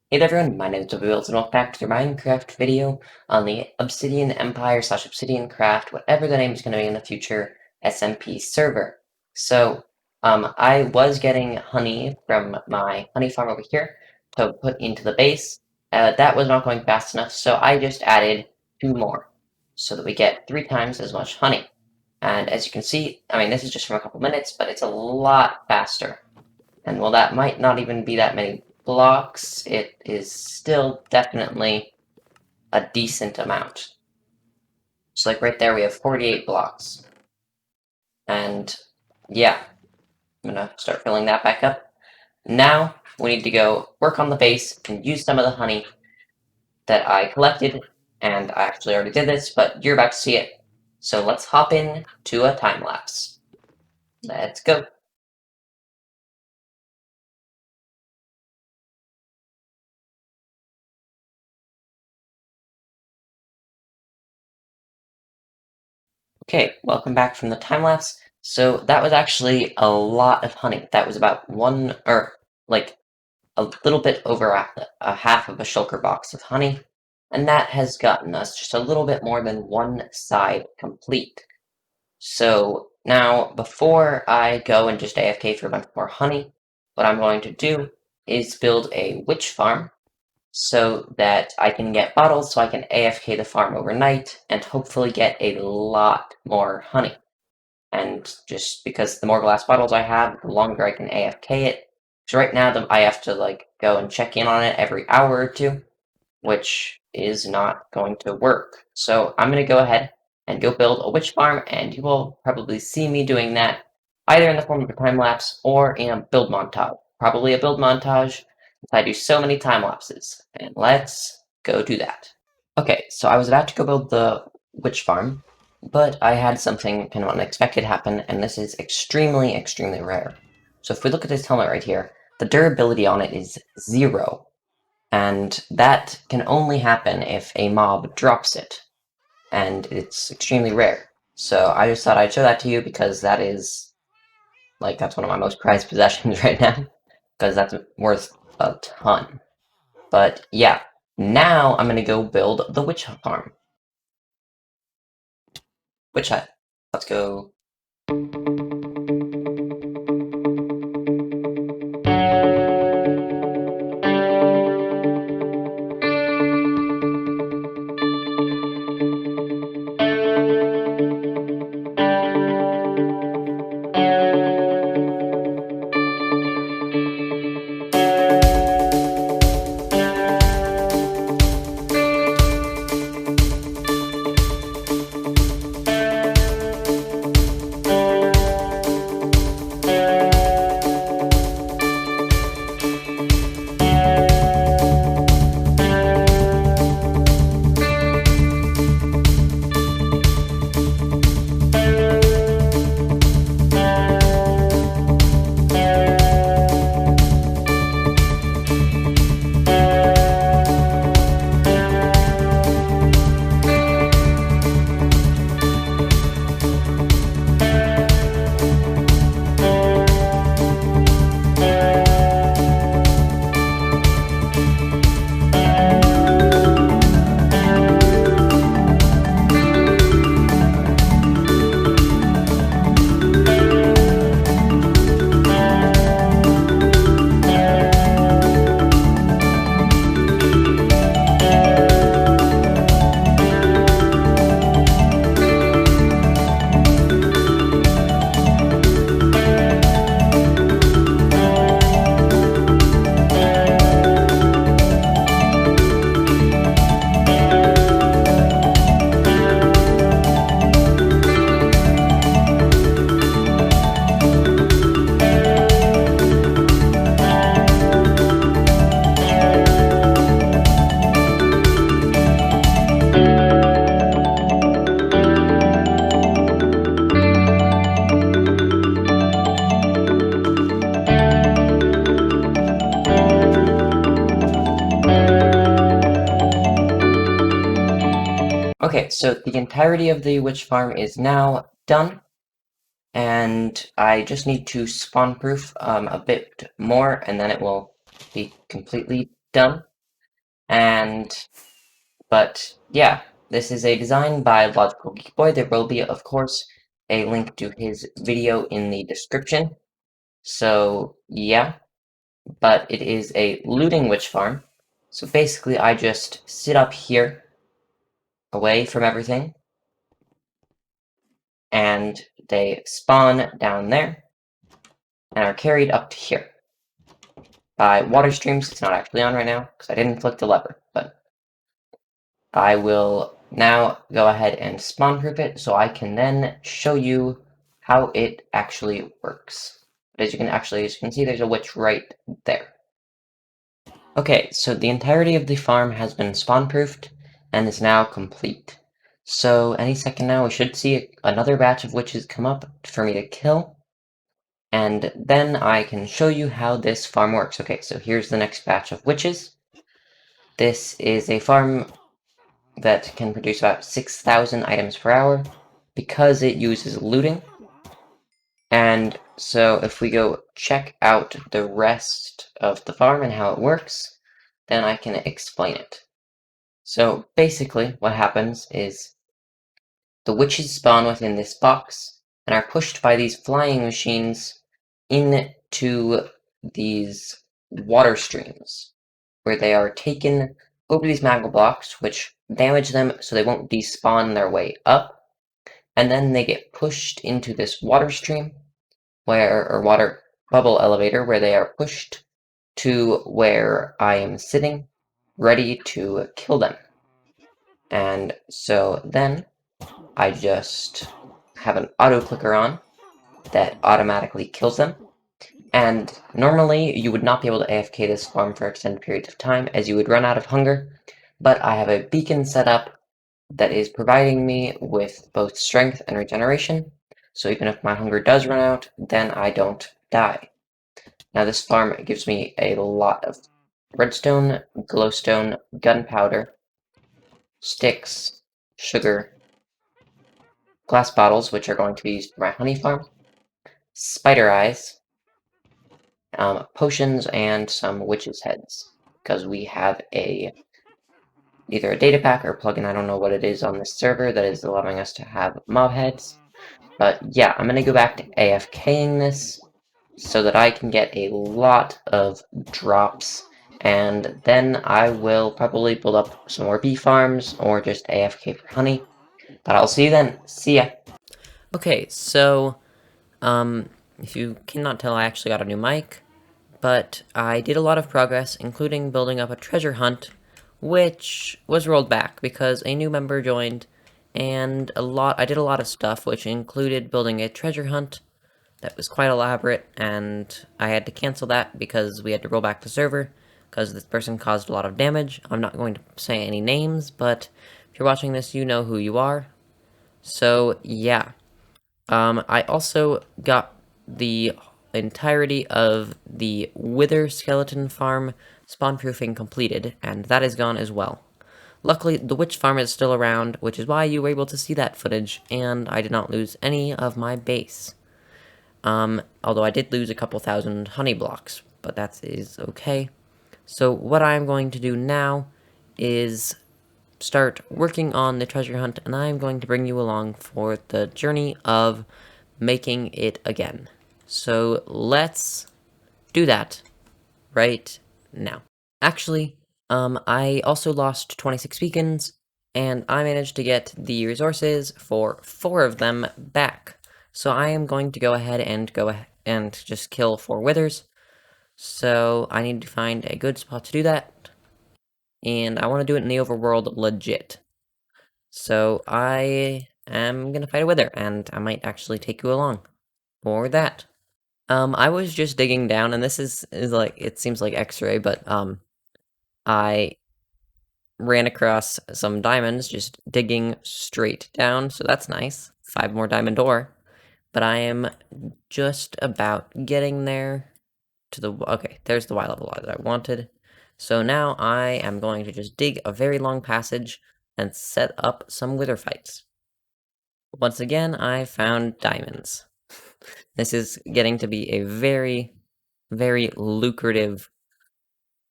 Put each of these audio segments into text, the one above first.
Hey there everyone, my name is uubuilds and welcome back to your Minecraft video on the Obsidian Empire / Obsidian Craft, whatever the name is going to be in the future, SMP server. So, I was getting honey from my honey farm over here to put into the base. That was not going fast enough, so I just added 2 more, so that we get 3 times as much honey. And as you can see, I mean, this is just from a couple minutes, but it's a lot faster. And while that might not even be that many blocks, it is still definitely a decent amount. So like right there we have 48 blocks. And yeah, I'm gonna start filling that back up. Now we need to go work on the base and use some of the honey that I collected, and I actually already did this, but you're about to see it. So let's hop in to a time lapse. Let's go. Okay, welcome back from the time lapse. So that was actually a lot of honey. That was about like a little bit over a half of a shulker box of honey, and that has gotten us just a little bit more than one side complete. So now, before I go and just AFK for a bunch more honey, what I'm going to do is build a witch farm so that I can get bottles so I can AFK the farm overnight and hopefully get a lot more honey. And just because the more glass bottles I have, the longer I can AFK it. So right now I have to like go and check in on it every hour or two, which is not going to work. So I'm going to go ahead and go build a witch farm, and you will probably see me doing that either in the form of a time lapse or in a build montage. Probably a build montage, since I do so many time lapses. And let's go do that. Okay, so I was about to go build the witch farm, but I had something kind of unexpected happen, and this is extremely, extremely rare. So if we look at this helmet right here, the durability on it is 0, and that can only happen if a mob drops it, and it's extremely rare. So I just thought I'd show that to you because that is, like, that's one of my most prized possessions right now, because that's worth a ton. But yeah, now I'm gonna go build the witch farm. Witch hut. Let's go. Okay, so the entirety of the witch farm is now done, and I just need to spawn proof a bit more, and then it will be completely done. But yeah, this is a design by Logical Geek Boy. There will be, of course, a link to his video in the description. So yeah, but it is a looting witch farm. So basically, I just sit up here, away from everything, and they spawn down there, and are carried up to here by water streams. It's not actually on right now, because I didn't click the lever, but I will now go ahead and spawn proof it, so I can then show you how it actually works. But as you can see, there's a witch right there. Okay, so the entirety of the farm has been spawn-proofed and is now complete. So any second now we should see another batch of witches come up for me to kill, and then I can show you how this farm works. Okay, so here's the next batch of witches. This is a farm that can produce about 6,000 items per hour because it uses looting. And so if we go check out the rest of the farm and how it works, then I can explain it. So basically what happens is the witches spawn within this box and are pushed by these flying machines into these water streams, where they are taken over these magma blocks, which damage them so they won't despawn their way up, and then they get pushed into this water stream, or water bubble elevator, where they are pushed to where I am sitting, ready to kill them. And so then I just have an auto clicker on that automatically kills them. And normally you would not be able to AFK this farm for extended periods of time, as you would run out of hunger, but I have a beacon set up that is providing me with both strength and regeneration, so even if my hunger does run out, then I don't die. Now this farm gives me a lot of redstone, glowstone, gunpowder, sticks, sugar, glass bottles, which are going to be used for my honey farm, spider eyes, potions, and some witches' heads, because we have either a data pack or plugin, I don't know what it is on this server, that is allowing us to have mob heads. But yeah, I'm gonna go back to AFKing this so that I can get a lot of drops, and then I will probably build up some more bee farms or just AFK for honey. But I'll see you then. See ya. Okay, so if you cannot tell, I actually got a new mic, but I did a lot of progress, including building up a treasure hunt, which was rolled back because a new member joined, and I did a lot of stuff, which included building a treasure hunt that was quite elaborate, and I had to cancel that because we had to roll back the server, because this person caused a lot of damage. I'm not going to say any names, but if you're watching this, you know who you are. So, yeah. I also got the entirety of the Wither Skeleton Farm spawn-proofing completed, and that is gone as well. Luckily, the Witch Farm is still around, which is why you were able to see that footage, and I did not lose any of my base. Although I did lose a couple thousand honey blocks, but that is okay. So what I'm going to do now is start working on the treasure hunt, and I'm going to bring you along for the journey of making it again. So let's do that right now. Actually, I also lost 26 beacons, and I managed to get the resources for 4 of them back. So I am going to go ahead and just kill 4 withers. So I need to find a good spot to do that, and I want to do it in the overworld legit. So I am gonna fight a wither, and I might actually take you along for that. I was just digging down, and this is like, it seems like X-ray, but I ran across some diamonds just digging straight down, so that's nice. 5 more diamond ore. But I am just about getting there to the, okay, there's the Y level that I wanted. So now I am going to just dig a very long passage and set up some wither fights. Once again, I found diamonds. This is getting to be a very, very lucrative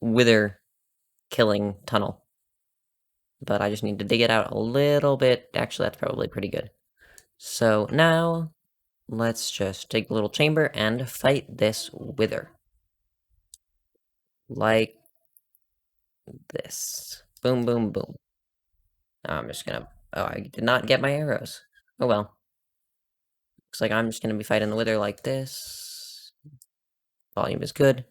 wither killing tunnel. But I just need to dig it out a little bit. Actually, that's probably pretty good. So now, let's just take a little chamber and fight this wither. Like this. Boom, boom, boom. Now I'm just gonna... Oh, I did not get my arrows. Oh well. Looks like I'm just gonna be fighting the wither like this. Volume is good.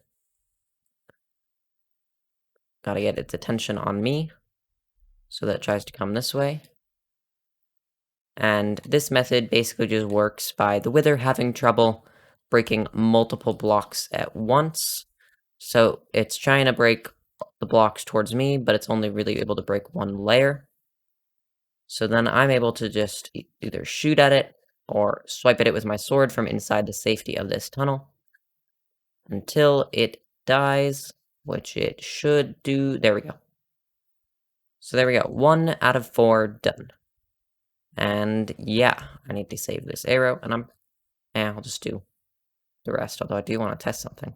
Gotta get its attention on me, so that it tries to come this way. And this method basically just works by the wither having trouble breaking multiple blocks at once. So it's trying to break the blocks towards me, but it's only really able to break one layer. So then I'm able to just either shoot at it or swipe at it with my sword from inside the safety of this tunnel until it dies, which it should do. There we go. So there we go. 1 out of 4 done. And yeah, I need to save this arrow, and I'll just do the rest, although I do want to test something.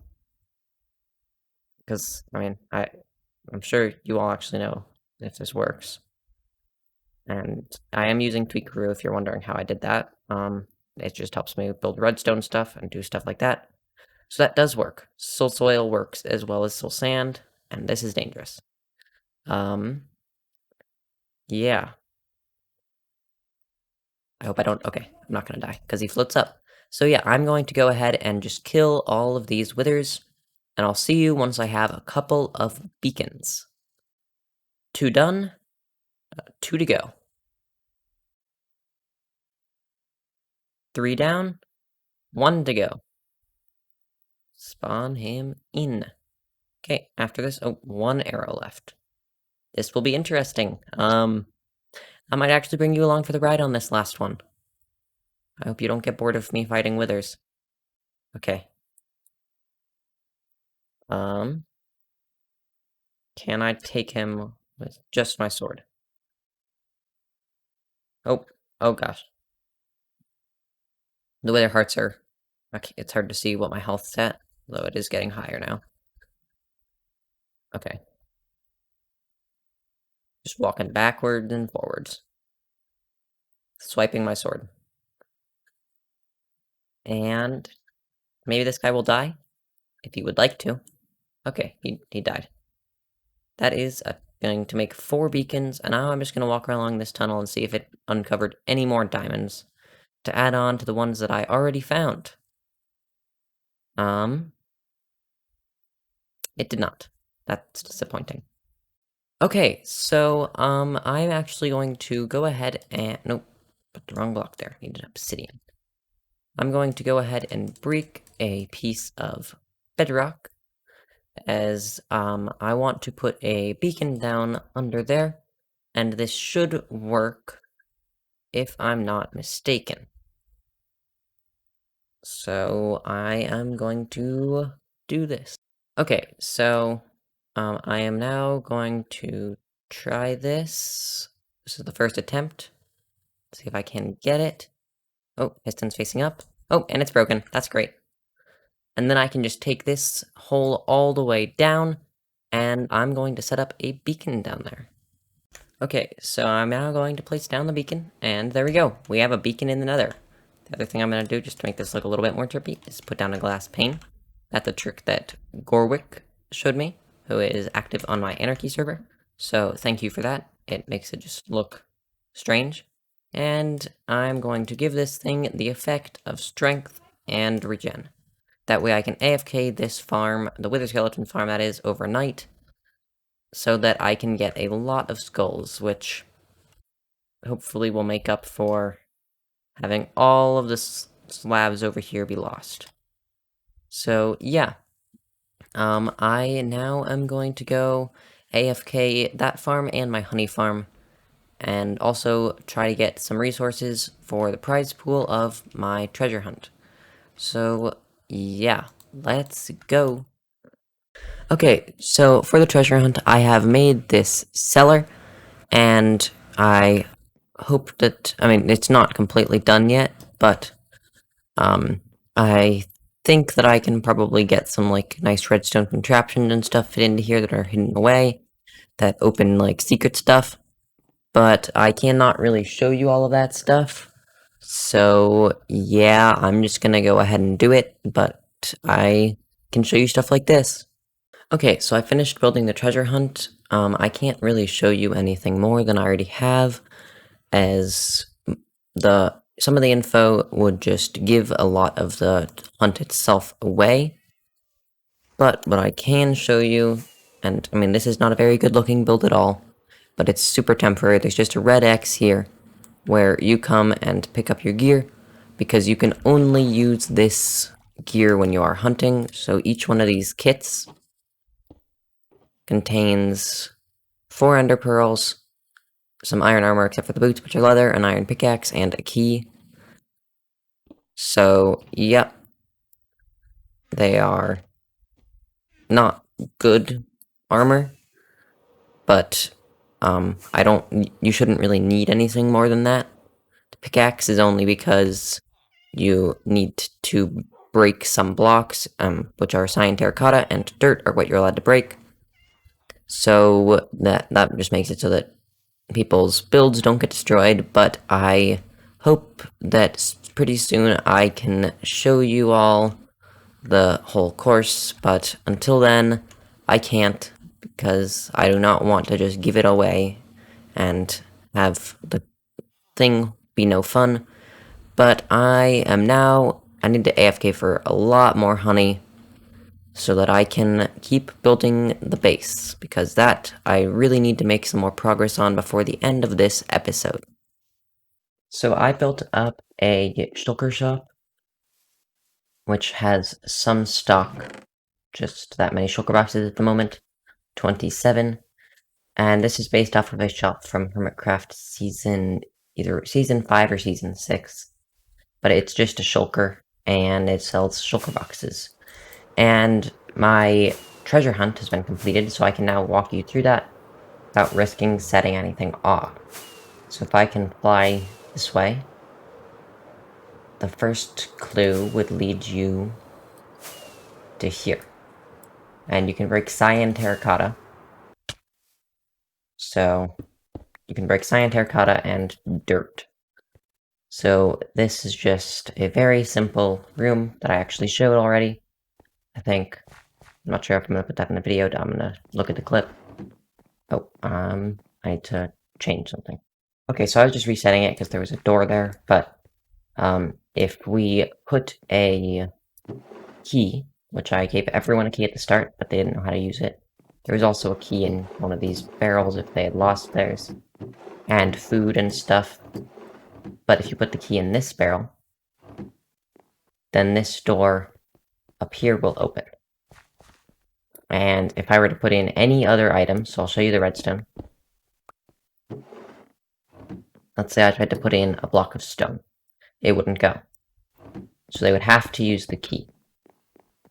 Because, I mean, I'm sure you all actually know if this works. And I am using Tweakaroo if you're wondering how I did that. It just helps me build redstone stuff and do stuff like that. So that does work. Soul soil works as well as soul sand, and this is dangerous. Yeah. I hope I don't... Okay, I'm not gonna die, because he floats up. So yeah, I'm going to go ahead and just kill all of these withers, and I'll see you once I have a couple of beacons. 2 done, 2 to go. 3 down, 1 to go. Spawn him in. Okay, after this, 1 arrow left. This will be interesting. I might actually bring you along for the ride on this last one. I hope you don't get bored of me fighting withers. Okay. Can I take him with just my sword? Oh gosh. The wither hearts are... Okay, it's hard to see what my health's at, though it is getting higher now. Okay. Just walking backwards and forwards. Swiping my sword. And maybe this guy will die, if he would like to. Okay, he died. That is going to make 4 beacons, and now I'm just going to walk along this tunnel and see if it uncovered any more diamonds to add on to the ones that I already found. It did not. That's disappointing. Okay, so, I'm actually going to go ahead and... Nope, put the wrong block there. Needed obsidian. I'm going to go ahead and break a piece of bedrock, as, I want to put a beacon down under there, and this should work, if I'm not mistaken. So, I am going to do this. Okay, so, I am now going to try this. This is the first attempt. See if I can get it. Oh, piston's facing up. Oh, and it's broken. That's great. And then I can just take this hole all the way down, and I'm going to set up a beacon down there. Okay, so I'm now going to place down the beacon, and there we go. We have a beacon in the nether. The other thing I'm going to do, just to make this look a little bit more trippy, is put down a glass pane. That's a trick that Gorwick showed me, who is active on my anarchy server. So thank you for that. It makes it just look strange. And I'm going to give this thing the effect of strength and regen. That way I can AFK this farm, the wither skeleton farm that is, overnight, so that I can get a lot of skulls, which hopefully will make up for having all of the slabs over here be lost. So, yeah. I now am going to go AFK that farm and my honey farm, and also try to get some resources for the prize pool of my treasure hunt. So, yeah, let's go. Okay, so for the treasure hunt, I have made this cellar, and I hope that, I mean, it's not completely done yet, but, I think that I can probably get some, like, nice redstone contraptions and stuff fit into here that are hidden away. that open, like, secret stuff, but I cannot really show you all of that stuff. So, yeah, I'm just gonna go ahead and do it, but I can show you stuff like this. Okay, so I finished building the treasure hunt. I can't really show you anything more than I already have, as some of the info would just give a lot of the hunt itself away. But what I can show you, and I mean, this is not a very good looking build at all, but it's super temporary. There's just a red X here where you come and pick up your gear, because you can only use this gear when you are hunting. So each one of these kits contains 4 ender pearls, some iron armor except for the boots, which are leather, an iron pickaxe, and a key. So, yep, they are not good armor, but you shouldn't really need anything more than that. The pickaxe is only because you need to break some blocks, which are cyan, terracotta, and dirt are what you're allowed to break. So that just makes it so that people's builds don't get destroyed, but I hope that pretty soon I can show you all the whole course, but until then, I can't, because I do not want to just give it away and have the thing be no fun. But I need to AFK for a lot more honey, so that I can keep building the base, because that I really need to make some more progress on before the end of this episode. So I built up a shulker shop, which has some stock, just that many shulker boxes at the moment, 27, and this is based off of a shop from Hermitcraft either Season 5 or Season 6, but it's just a shulker, and it sells shulker boxes. And my treasure hunt has been completed, so I can now walk you through that without risking setting anything off. So if I can fly this way, the first clue would lead you to here. And you can break cyan terracotta. So you can break cyan terracotta and dirt. So this is just a very simple room that I actually showed already, I think. I'm not sure if I'm going to put that in the video, I'm going to look at the clip. Oh, I need to change something. Okay, so I was just resetting it because there was a door there, but if we put a key, which I gave everyone a key at the start, but they didn't know how to use it. There was also a key in one of these barrels if they had lost theirs, and food and stuff. But if you put the key in this barrel, then this door up here will open. And if I were to put in any other item, so I'll show you the redstone. Let's say I tried to put in a block of stone. It wouldn't go. So they would have to use the key.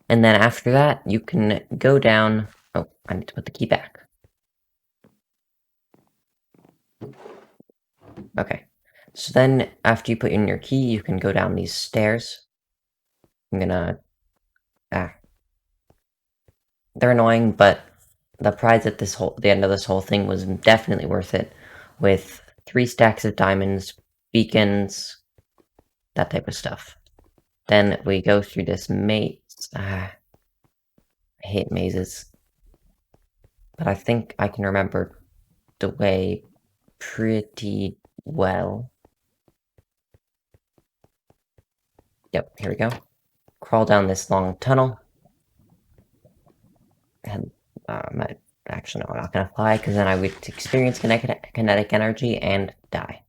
And then after that, you can go down... Oh, I need to put the key back. Okay. So then, after you put in your key, you can go down these stairs. I'm gonna... They're annoying, but the prize at the end of this whole thing was definitely worth it. With 3 stacks of diamonds, beacons, that type of stuff. Then we go through this maze. I hate mazes. But I think I can remember the way pretty well. Yep, here we go. Crawl down this long tunnel. And actually, no, I'm not gonna fly, because then I would experience kinetic energy and die.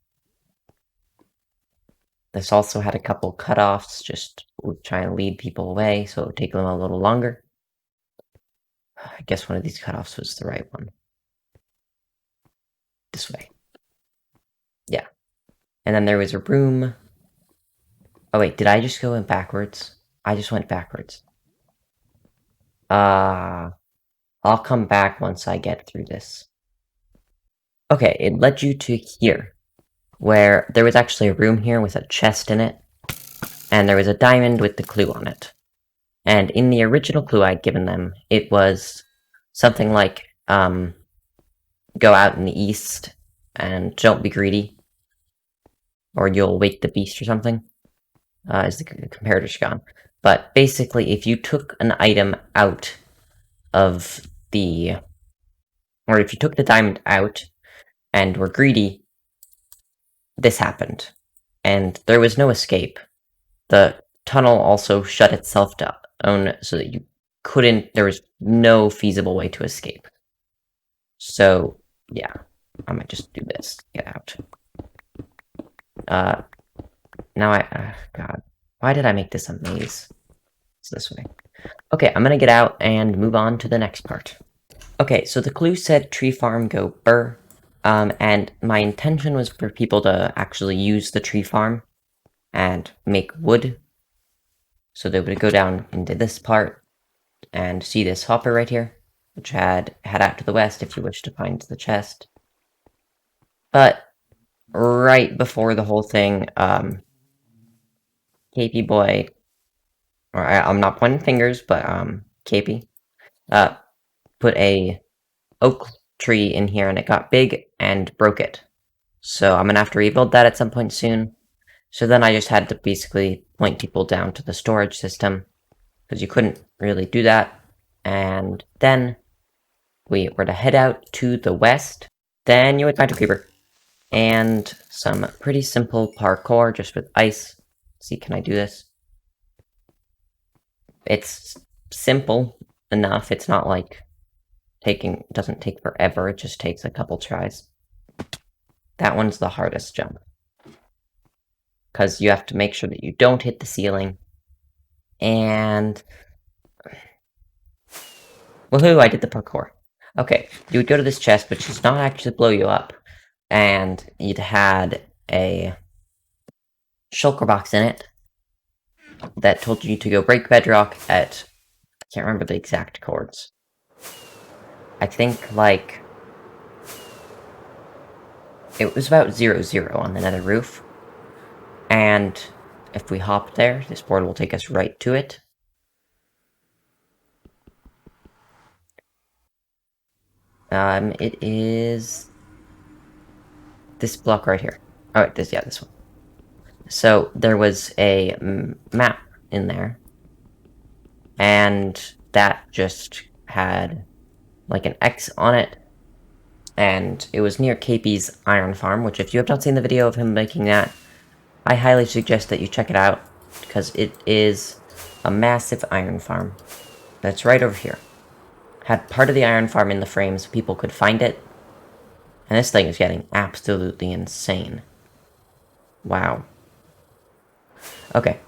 This also had a couple cutoffs, just try and lead people away, so it would take them a little longer. I guess one of these cutoffs was the right one. This way. Yeah. And then there was a room. Oh wait, did I just go in backwards? I just went backwards. I'll come back once I get through this. Okay, it led you to here, where there was actually a room here with a chest in it, and there was a diamond with the clue on it. And in the original clue I'd given them, it was something like, go out in the east, and don't be greedy, or you'll wake the beast or something, is the comparator's gone. But basically, if you took an item out of the... or if you took the diamond out and were greedy, this happened. And there was no escape. The tunnel also shut itself down so that you couldn't... there was no feasible way to escape. So, yeah. I might just do this. Get out. Now God. Why did I make this a maze? It's this way. Okay, I'm gonna get out and move on to the next part. Okay, so the clue said tree farm go burr, and my intention was for people to actually use the tree farm and make wood. So they would go down into this part and see this hopper right here, which head out to the west if you wish to find the chest. But right before the whole thing, KP boy, or I'm not pointing fingers, but KP, put a oak tree in here and it got big and broke it. So I'm gonna have to rebuild that at some point soon. So then I just had to basically point people down to the storage system, because you couldn't really do that. And then we were to head out to the west. Then you would find a creeper. And some pretty simple parkour just with ice. Let's see, can I do this? It's simple enough. It's not like doesn't take forever. It just takes a couple tries. That one's the hardest jump, because you have to make sure that you don't hit the ceiling. And woohoo, I did the parkour. Okay, you would go to this chest, which does not actually blow you up, and it had a shulker box in it that told you to go break bedrock at, I can't remember the exact chords. I think, like, it was about 0, on the nether roof. And if we hop there, this board will take us right to it. It is this block right here. Alright, this one. So, there was a map in there, and that just had, like, an X on it, and it was near KP's iron farm, which if you have not seen the video of him making that, I highly suggest that you check it out, because it is a massive iron farm. That's right over here. Had part of the iron farm in the frame so people could find it, and this thing is getting absolutely insane. Wow. Okay,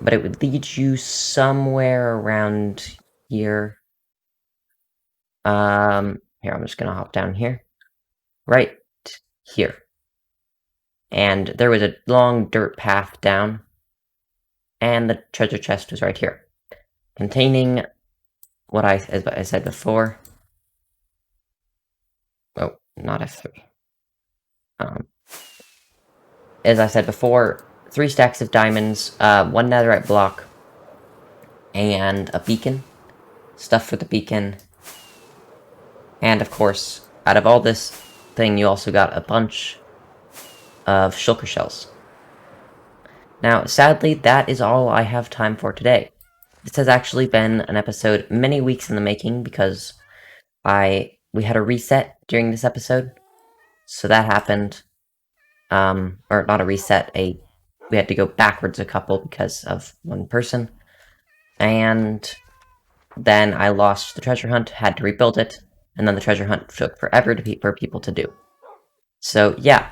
but it would lead you somewhere around here. Here, I'm just gonna hop down here. Right here. And there was a long dirt path down, and the treasure chest was right here, containing what as I said before. Oh, not F3. As I said before, 3 stacks of diamonds, 1 netherite block, and a beacon. Stuff for the beacon. And of course, out of all this thing, you also got a bunch of shulker shells. Now, sadly, that is all I have time for today. This has actually been an episode many weeks in the making, because we had a reset during this episode. So that happened. Or not a reset, we had to go backwards a couple because of one person. And then I lost the treasure hunt, had to rebuild it, and then the treasure hunt took forever for people to do. So yeah,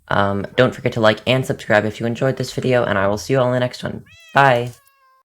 don't forget to like and subscribe if you enjoyed this video, and I will see you all in the next one. Bye!